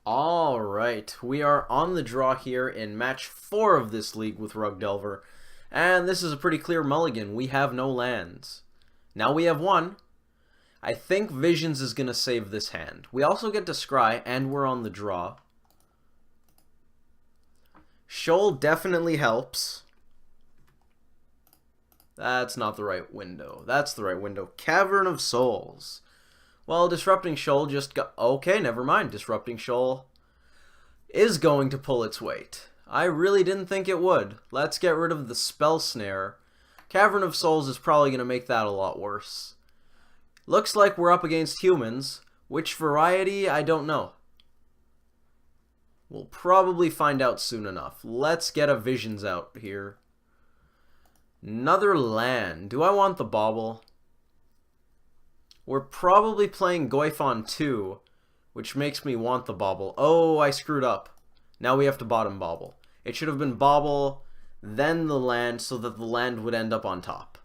Alright, we are on the draw here in match 4 of this league with Rug Delver. And this is a pretty clear mulligan. We have no lands. Now we have one. I think Visions is going to save this hand. We also get to scry, and we're on the draw. Shoal definitely helps. That's not the right window. That's the right window. Cavern of Souls. Well, Disrupting Shoal just got... Okay, never mind. Disrupting Shoal is going to pull its weight. I really didn't think it would. Let's get rid of the Spell Snare. Cavern of Souls is probably going to make that a lot worse. Looks like we're up against humans. Which variety? I don't know. We'll probably find out soon enough. Let's get a Visions out here. Another land. Do I want the Bauble? We're probably playing Goifon 2, which makes me want the Bauble. Oh, I screwed up. Now we have to bottom Bauble. It should have been Bauble, then the land, so that the land would end up on top.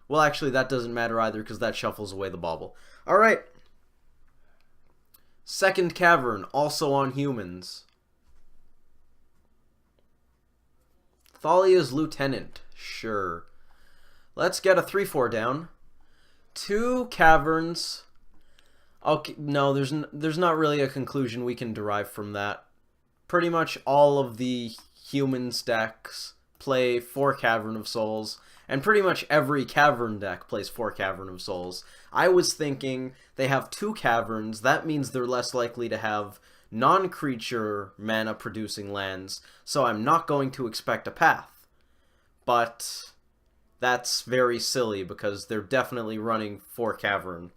Well, actually, that doesn't matter either, because that shuffles away the Bauble. Alright. Second Cavern, also on humans. Thalia's Lieutenant. Sure. Let's get a 3-4 down. 2 caverns. Okay, no, there's not really a conclusion we can derive from that. Pretty much all of the humans decks play 4 Cavern of Souls, and pretty much every cavern deck plays 4 Cavern of Souls. I was thinking they have 2 caverns. That means they're less likely to have non-creature mana producing lands, so I'm not going to expect a path. But that's very silly because they're definitely running 4 Cavern.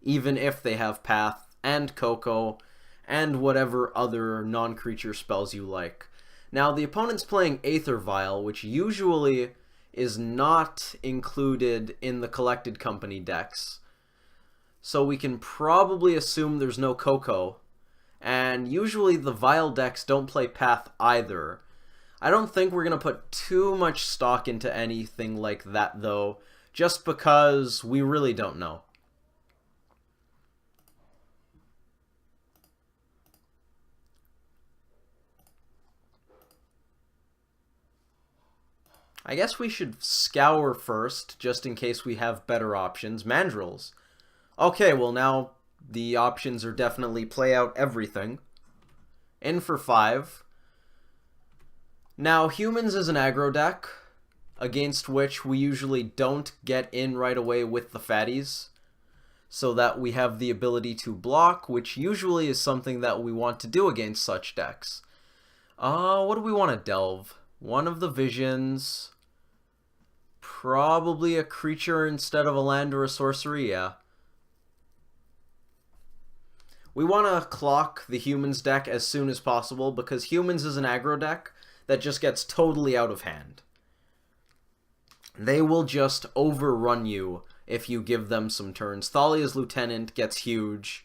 Even if they have Path and Coco and whatever other non-creature spells you like. Now the opponent's playing Aether Vial, which usually is not included in the Collected Company decks. So we can probably assume there's no Coco. And usually the Vial decks don't play Path either. I don't think we're going to put too much stock into anything like that, though, just because we really don't know. I guess we should scour first, just in case we have better options. Mandrills. Okay, well now the options are definitely play out everything. In for 5. Now, humans is an aggro deck, against which we usually don't get in right away with the fatties, so that we have the ability to block, which usually is something that we want to do against such decks. What do we want to delve? One of the Visions, probably a creature instead of a land or a sorcery, yeah. We want to clock the humans deck as soon as possible, because humans is an aggro deck that just gets totally out of hand. They will just overrun you if you give them some turns. Thalia's Lieutenant gets huge.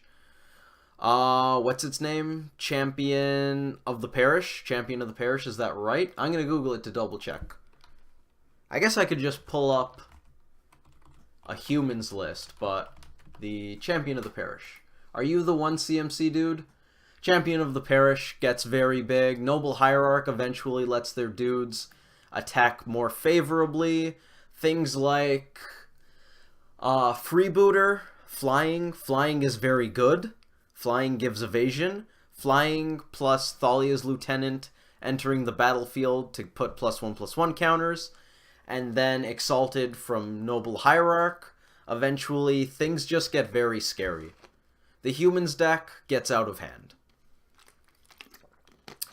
What's its name? Champion of the Parish? Champion of the Parish, is that right? I'm going to Google it to double check. I guess I could just pull up a humans list, but the Champion of the Parish. Are you the 1 CMC dude? Champion of the Parish gets very big. Noble Hierarch eventually lets their dudes attack more favorably. Things like Freebooter, Flying. Flying is very good. Flying gives evasion. Flying plus Thalia's Lieutenant entering the battlefield to put +1/+1 counters. And then Exalted from Noble Hierarch. Eventually, things just get very scary. The humans deck gets out of hand.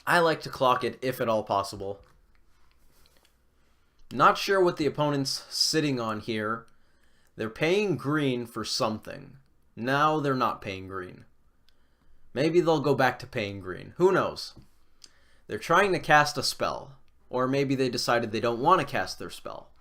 I like to clock it if at all possible. Not sure what the opponent's sitting on here. They're paying green for something. Now they're not paying green. Maybe they'll go back to paying green. Who knows? They're trying to cast a spell. Or maybe they decided they don't want to cast their spell.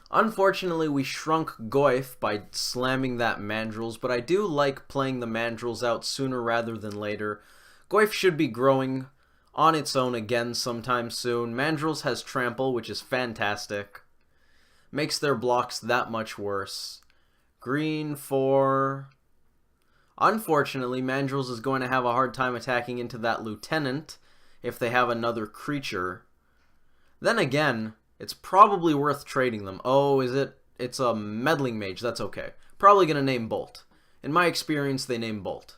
Unfortunately, we shrunk Goif by slamming that Mandrills, but I do like playing the Mandrills out sooner rather than later. Goif should be growing on its own again sometime soon. Mandrills has Trample, which is fantastic. Makes their blocks that much worse. Green for... Unfortunately, Mandrills is going to have a hard time attacking into that lieutenant if they have another creature. Then again, it's probably worth trading them. Oh, is it? It's a meddling mage. That's okay. Probably going to name Bolt. In my experience, they name Bolt.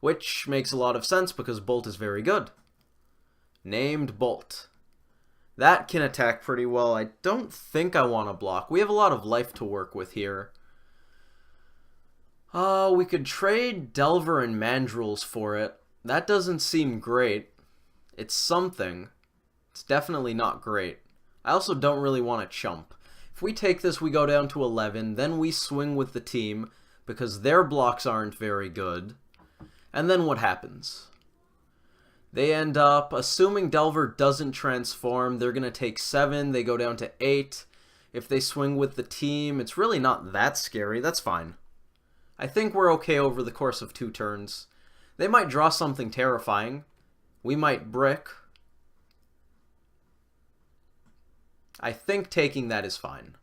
Which makes a lot of sense because Bolt is very good. Named Bolt. That can attack pretty well. I don't think I want to block. We have a lot of life to work with here. We could trade Delver and Mandrills for it. That doesn't seem great. It's something. It's definitely not great. I also don't really want to chump. If we take this, we go down to 11. Then we swing with the team because their blocks aren't very good. And then what happens? They end up, assuming Delver doesn't transform, they're going to take 7. They go down to 8. If they swing with the team, it's really not that scary. That's fine. I think we're okay over the course of 2 turns. They might draw something terrifying. We might brick. I think taking that is fine.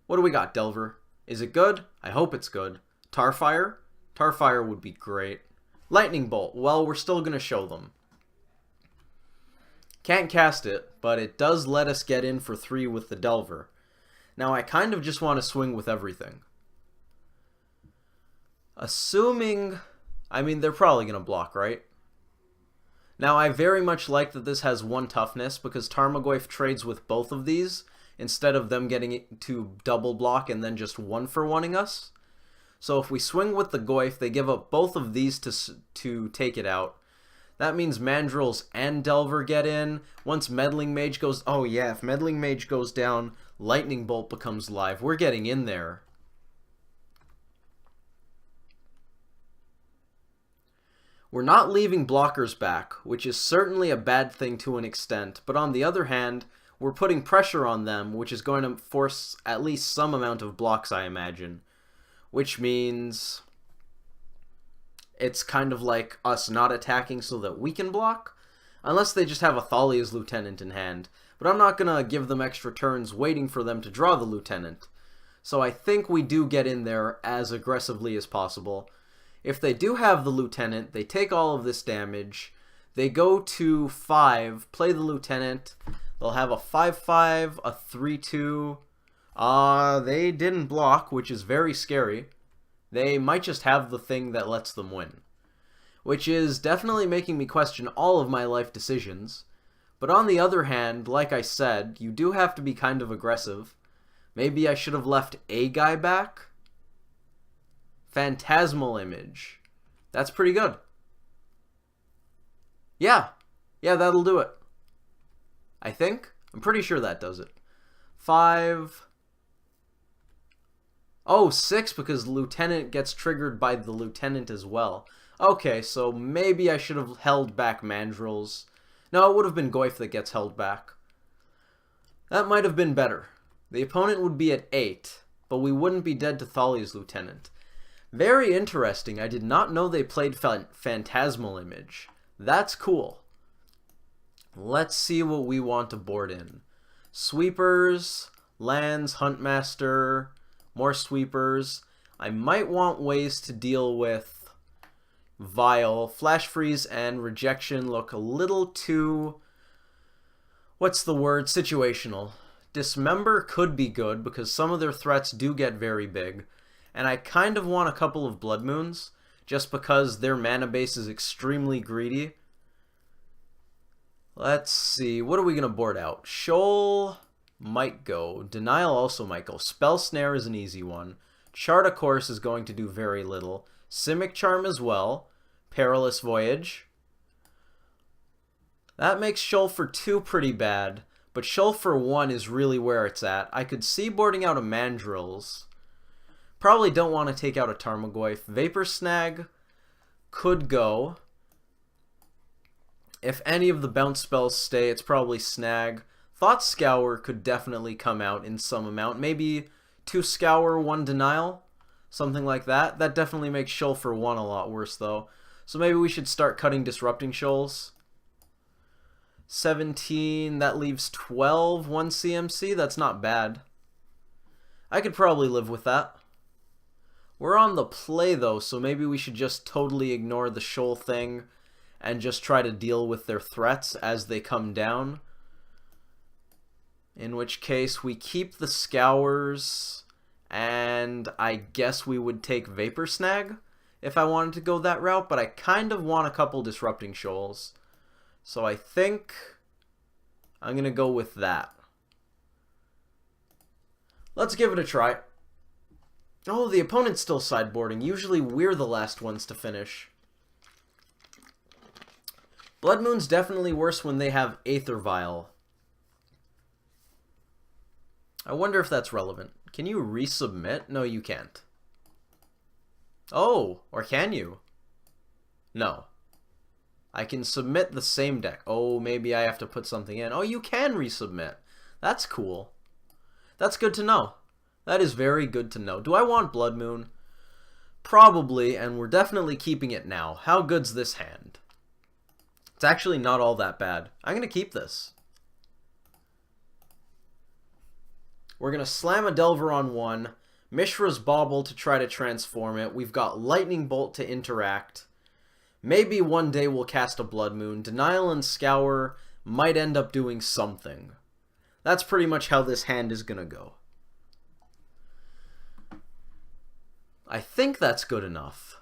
What do we got, Delver? Is it good? I hope it's good. Tarfire? Tarfire would be great. Lightning Bolt. Well, we're still going to show them. Can't cast it, but it does let us get in for 3 with the Delver. Now, I kind of just want to swing with everything. Assuming... I mean, they're probably going to block, right? Now, I very much like that this has 1 toughness, because Tarmogoyf trades with both of these, instead of them getting it to double block and then just 1-for-1ing us. So if we swing with the Goyf, they give up both of these to take it out. That means Mandrills and Delver get in. Once Meddling Mage goes... Oh yeah, if Meddling Mage goes down, Lightning Bolt becomes live. We're getting in there. We're not leaving blockers back, which is certainly a bad thing to an extent, but on the other hand, we're putting pressure on them, which is going to force at least some amount of blocks, I imagine. Which means it's kind of like us not attacking so that we can block, unless they just have a Thalia's Lieutenant in hand. But I'm not going to give them extra turns waiting for them to draw the Lieutenant. So I think we do get in there as aggressively as possible. If they do have the Lieutenant, they take all of this damage. They go to 5, play the Lieutenant. They'll have a 5-5, a 3-2. They didn't block, which is very scary. They might just have the thing that lets them win. Which is definitely making me question all of my life decisions. But on the other hand, like I said, you do have to be kind of aggressive. Maybe I should have left a guy back? Phantasmal Image. That's pretty good. Yeah, that'll do it. I think. I'm pretty sure that does it. 5. Oh, 6 because Lieutenant gets triggered by the Lieutenant as well. Okay, so maybe I should have held back Mandrills. No, it would have been Goyf that gets held back. That might have been better. The opponent would be at 8, but we wouldn't be dead to Thalia's Lieutenant. Very interesting. I did not know they played Phantasmal Image. That's cool. Let's see what we want to board in. Sweepers, lands, Huntmaster, more sweepers. I might want ways to deal with Vile. Flash Freeze and Rejection look a little too... what's the word? Situational. Dismember could be good because some of their threats do get very big. And I kind of want a couple of Blood Moons, just because their mana base is extremely greedy. Let's see, what are we going to board out? Shoal might go. Denial also might go. Spell Snare is an easy one. Chart, of course, is going to do very little. Simic Charm as well. Perilous Voyage. That makes Shoal for 2 pretty bad, but Shoal for 1 is really where it's at. I could see boarding out a Mandrills. Probably don't want to take out a Tarmogoyf. Vapor Snag could go. If any of the bounce spells stay, it's probably Snag. Thought Scour could definitely come out in some amount. Maybe 2 Scour, 1 Denial. Something like that. That definitely makes Shoal for 1 a lot worse, though. So maybe we should start cutting Disrupting Shoals. 17, that leaves 12, 1 CMC. That's not bad. I could probably live with that. We're on the play, though, so maybe we should just totally ignore the Shoal thing and just try to deal with their threats as they come down. In which case, we keep the Scours, and I guess we would take Vapor Snag if I wanted to go that route, but I kind of want a couple Disrupting Shoals. So I think I'm going to go with that. Let's give it a try. Oh, the opponent's still sideboarding. Usually we're the last ones to finish. Blood Moon's definitely worse when they have Aether Vial. I wonder if that's relevant. Can you resubmit? No, you can't. Oh, or can you? No. I can submit the same deck. Oh, maybe I have to put something in. Oh, you can resubmit. That's cool. That's good to know. That is very good to know. Do I want Blood Moon? Probably, and we're definitely keeping it now. How good's this hand? It's actually not all that bad. I'm going to keep this. We're going to slam a Delver on one, Mishra's Bauble to try to transform it. We've got Lightning Bolt to interact. Maybe one day we'll cast a Blood Moon. Denial and Scour might end up doing something. That's pretty much how this hand is going to go. I think that's good enough.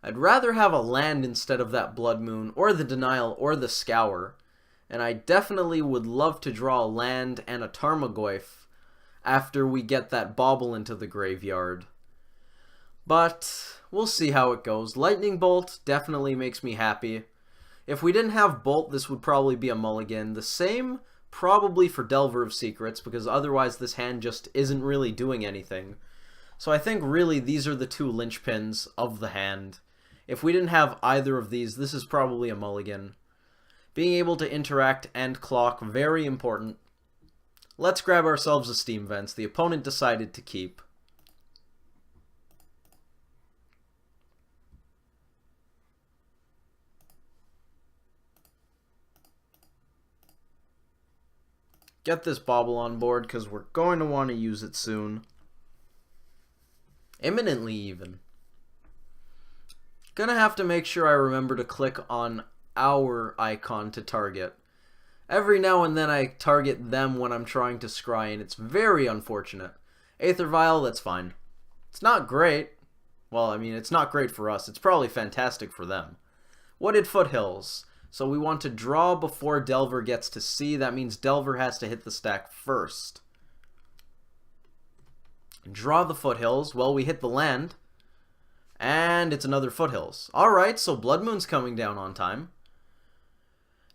I'd rather have a land instead of that Blood Moon, or the Denial, or the Scour, and I definitely would love to draw a land and a Tarmogoyf after we get that Bauble into the graveyard. But we'll see how it goes. Lightning Bolt definitely makes me happy. If we didn't have Bolt, this would probably be a mulligan. The same probably for Delver of Secrets, because otherwise this hand just isn't really doing anything. So I think really these are the two linchpins of the hand. If we didn't have either of these, this is probably a mulligan. Being able to interact and clock, very important. Let's grab ourselves a Steam Vents. The opponent decided to keep. Get this Bauble on board, because we're going to want to use it soon. Imminently, even. Gonna have to make sure I remember to click on our icon to target. Every now and then I target them when I'm trying to scry, and it's very unfortunate. Aether Vial, that's fine. It's not great. Well, I mean, it's not great for us. It's probably fantastic for them. Wooded Foothills. So we want to draw before Delver gets to see. That means Delver has to hit the stack first. Draw the Foothills. Well, we hit the land. And it's another Foothills. Alright, so Blood Moon's coming down on time.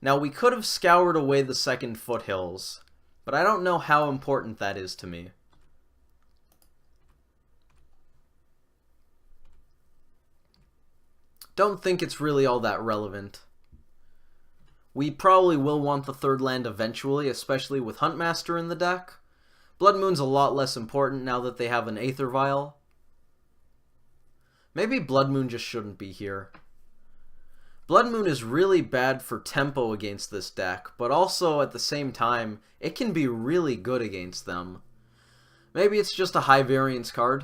Now, we could have scoured away the second Foothills, but I don't know how important that is to me. Don't think it's really all that relevant. We probably will want the third land eventually, especially with Huntmaster in the deck. Blood Moon's a lot less important now that they have an Aether Vial. Maybe Blood Moon just shouldn't be here. Blood Moon is really bad for tempo against this deck, but also at the same time, it can be really good against them. Maybe it's just a high variance card.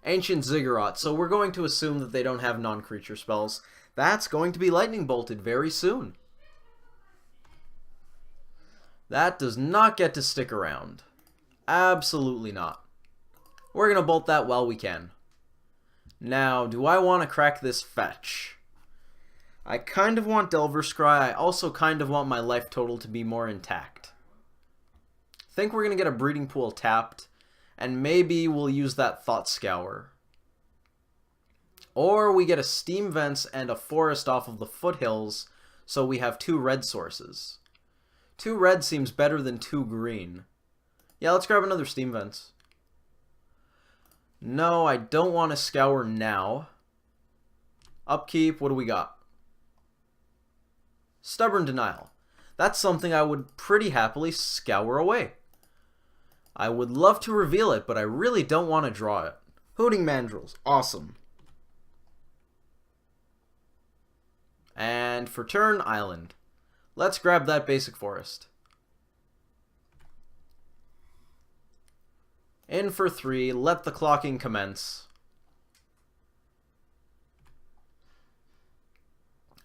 Ancient Ziggurat, so we're going to assume that they don't have non-creature spells. That's going to be Lightning Bolted very soon. That does not get to stick around. Absolutely not. We're going to bolt that while we can. Now, do I want to crack this fetch? I kind of want Delver Scry. I also kind of want my life total to be more intact. I think we're going to get a Breeding Pool tapped, and maybe we'll use that Thought Scour. Or we get a Steam Vents and a Forest off of the Foothills, so we have 2 red sources. 2 red seems better than 2 green. Yeah, let's grab another Steam Vents. No, I don't want to Scour now. Upkeep, what do we got? Stubborn Denial. That's something I would pretty happily Scour away. I would love to reveal it, but I really don't want to draw it. Hooting Mandrills. Awesome. And for turn, Island. Let's grab that basic forest. In for 3, let the clocking commence.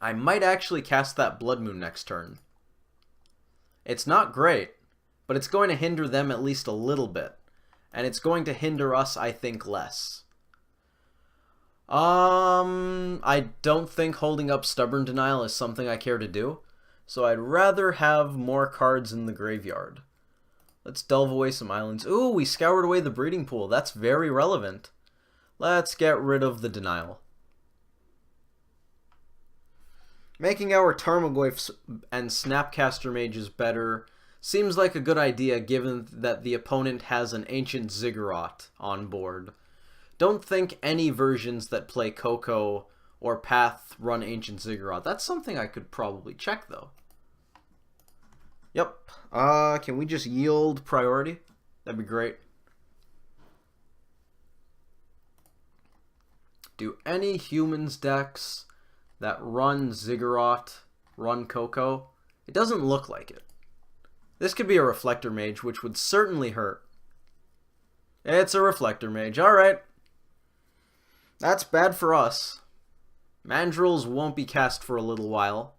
I might actually cast that Blood Moon next turn. It's not great, but it's going to hinder them at least a little bit. And it's going to hinder us, I think, less. I don't think holding up Stubborn Denial is something I care to do. So I'd rather have more cards in the graveyard. Let's delve away some islands. Ooh, we scoured away the breeding pool. That's very relevant. Let's get rid of the Denial. Making our Tarmogoyfs and Snapcaster Mages better seems like a good idea given that the opponent has an Ancient Ziggurat on board. Don't think any versions that play Coco or Path run Ancient Ziggurat. That's something I could probably check though. Yep. Can we just yield priority? That'd be great. Do any humans decks that run Ziggurat run Coco? It doesn't look like it. This could be a Reflector Mage, which would certainly hurt. It's a Reflector Mage. Alright. That's bad for us. Mandrills won't be cast for a little while.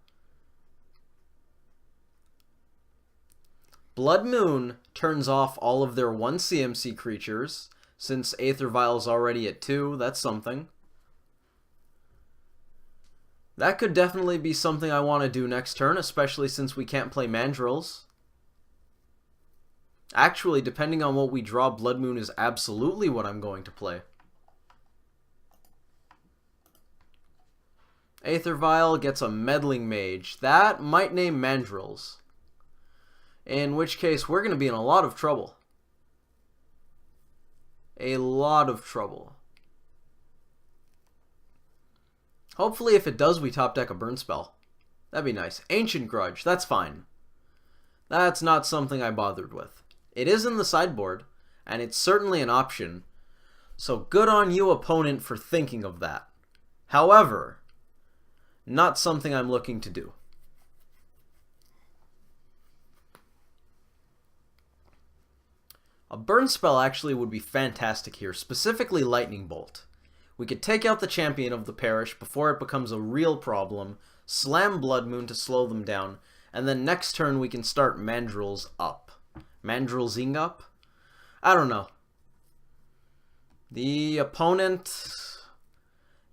Blood Moon turns off all of their 1 CMC creatures, since Aether Vial's already at 2. That's something. That could definitely be something I want to do next turn, especially since we can't play Mandrills. Actually, depending on what we draw, Blood Moon is absolutely what I'm going to play. Aether Vial gets a Meddling Mage. That might name Mandrills. In which case, we're going to be in a lot of trouble. A lot of trouble. Hopefully, if it does, we top deck a Burn Spell. That'd be nice. Ancient Grudge, that's fine. That's not something I bothered with. It is in the sideboard, and it's certainly an option. So good on you, opponent, for thinking of that. However, not something I'm looking to do. A Burn Spell actually would be fantastic here, specifically Lightning Bolt. We could take out the Champion of the Parish before it becomes a real problem, slam Blood Moon to slow them down, and then next turn we can start Mandrills up. Mandrillsing up? I don't know. The opponent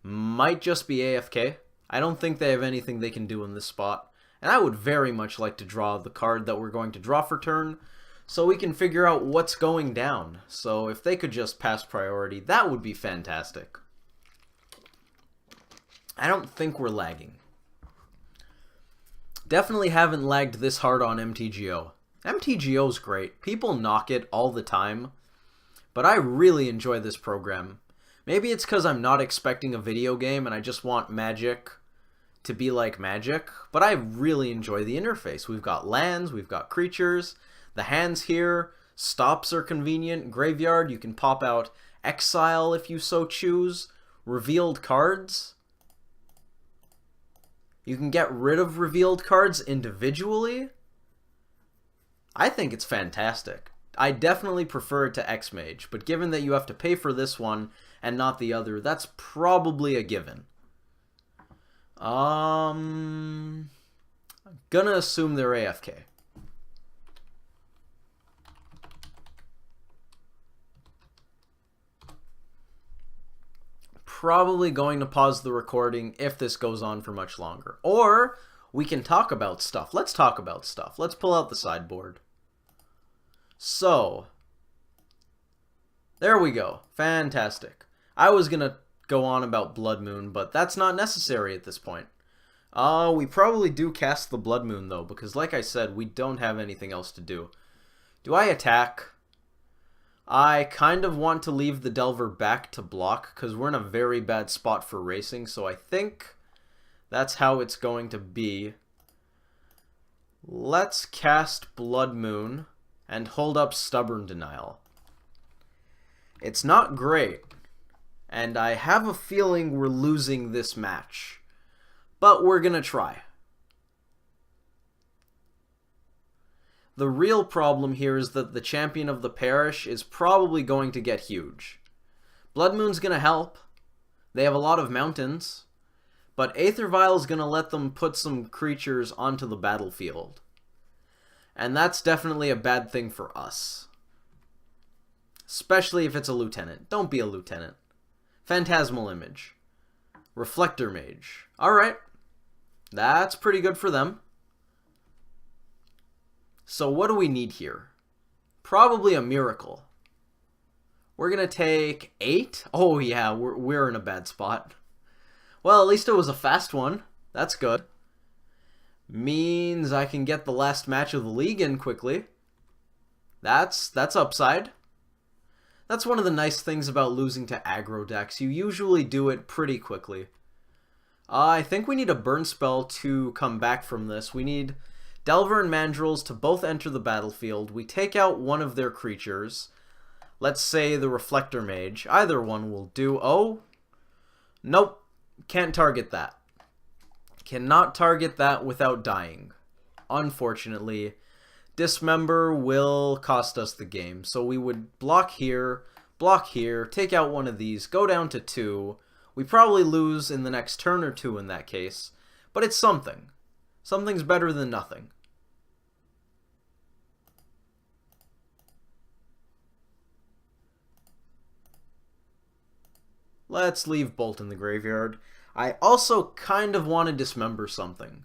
might just be AFK. I don't think they have anything they can do in this spot. And I would very much like to draw the card that we're going to draw for turn, so we can figure out what's going down. So if they could just pass priority, that would be fantastic. I don't think we're lagging. Definitely haven't lagged this hard on MTGO. MTGO's great. People knock it all the time, but I really enjoy this program. Maybe it's because I'm not expecting a video game and I just want Magic to be like Magic, but I really enjoy the interface. We've got lands, we've got creatures, the hands here, stops are convenient, graveyard, you can pop out Exile if you so choose, revealed cards. You can get rid of revealed cards individually. I think it's fantastic. I definitely prefer it to X-Mage, but given that you have to pay for this one and not the other, that's probably a given. I'm gonna assume they're AFK. Probably going to pause the recording if this goes on for much longer. Or we can talk about stuff. Let's talk about stuff. Let's pull out the sideboard. So, there we go. Fantastic. I was going to go on about Blood Moon, but that's not necessary at this point. We probably do cast the Blood Moon, though, because like I said, we don't have anything else to do. Do I attack? I kind of want to leave the Delver back to block, because we're in a very bad spot for racing, so I think that's how it's going to be. Let's cast Blood Moon and hold up Stubborn Denial. It's not great, and I have a feeling we're losing this match, but we're gonna try. The real problem here is that the Champion of the Parish is probably going to get huge. Blood Moon's gonna help. They have a lot of mountains, But Aether Vial is going to let them put some creatures onto the battlefield. And that's definitely a bad thing for us. Especially if it's a lieutenant. Don't be a lieutenant. Phantasmal Image. Reflector Mage. Alright. That's pretty good for them. So what do we need here? Probably a miracle. We're going to take 8. Oh yeah, we're in a bad spot. Well, at least it was a fast one. That's good. Means I can get the last match of the league in quickly. That's upside. That's one of the nice things about losing to aggro decks. You usually do it pretty quickly. I think we need a burn spell to come back from this. We need Delver and Mandrills to both enter the battlefield. We take out one of their creatures. Let's say the Reflector Mage. Either one will do. Oh, nope. Can't target that. Cannot target that without dying. Unfortunately, Dismember will cost us the game. So we would block here, take out one of these, go down to 2. We probably lose in the next turn or 2 in that case. But it's something. Something's better than nothing. Let's leave Bolt in the graveyard. I also kind of want to dismember something.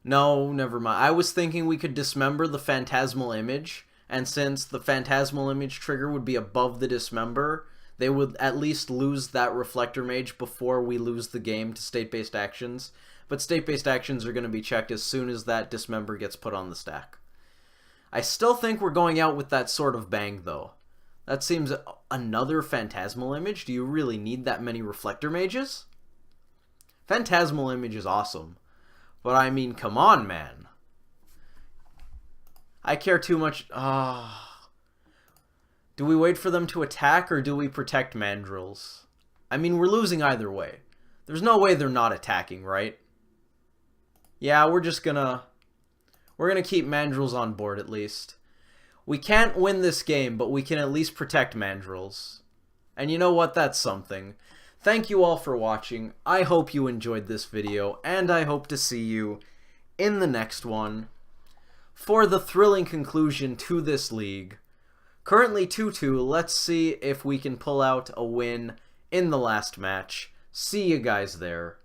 No, never mind. I was thinking we could dismember the Phantasmal Image, and since the Phantasmal Image trigger would be above the dismember, they would at least lose that Reflector Mage before we lose the game to state-based actions. But state-based actions are going to be checked as soon as that dismember gets put on the stack. I still think we're going out with that Sword of Bang, though. That seems another Phantasmal Image. Do you really need that many Reflector Mages? Phantasmal Image is awesome. But I mean, come on, man. I care too much. Do we wait for them to attack or do we protect Mandrills? I mean, we're losing either way. There's no way they're not attacking, right? Yeah, we're gonna keep Mandrills on board at least. We can't win this game, but we can at least protect Mandrills. And you know what? That's something. Thank you all for watching. I hope you enjoyed this video, and I hope to see you in the next one for the thrilling conclusion to this league. Currently 2-2. Let's see if we can pull out a win in the last match. See you guys there.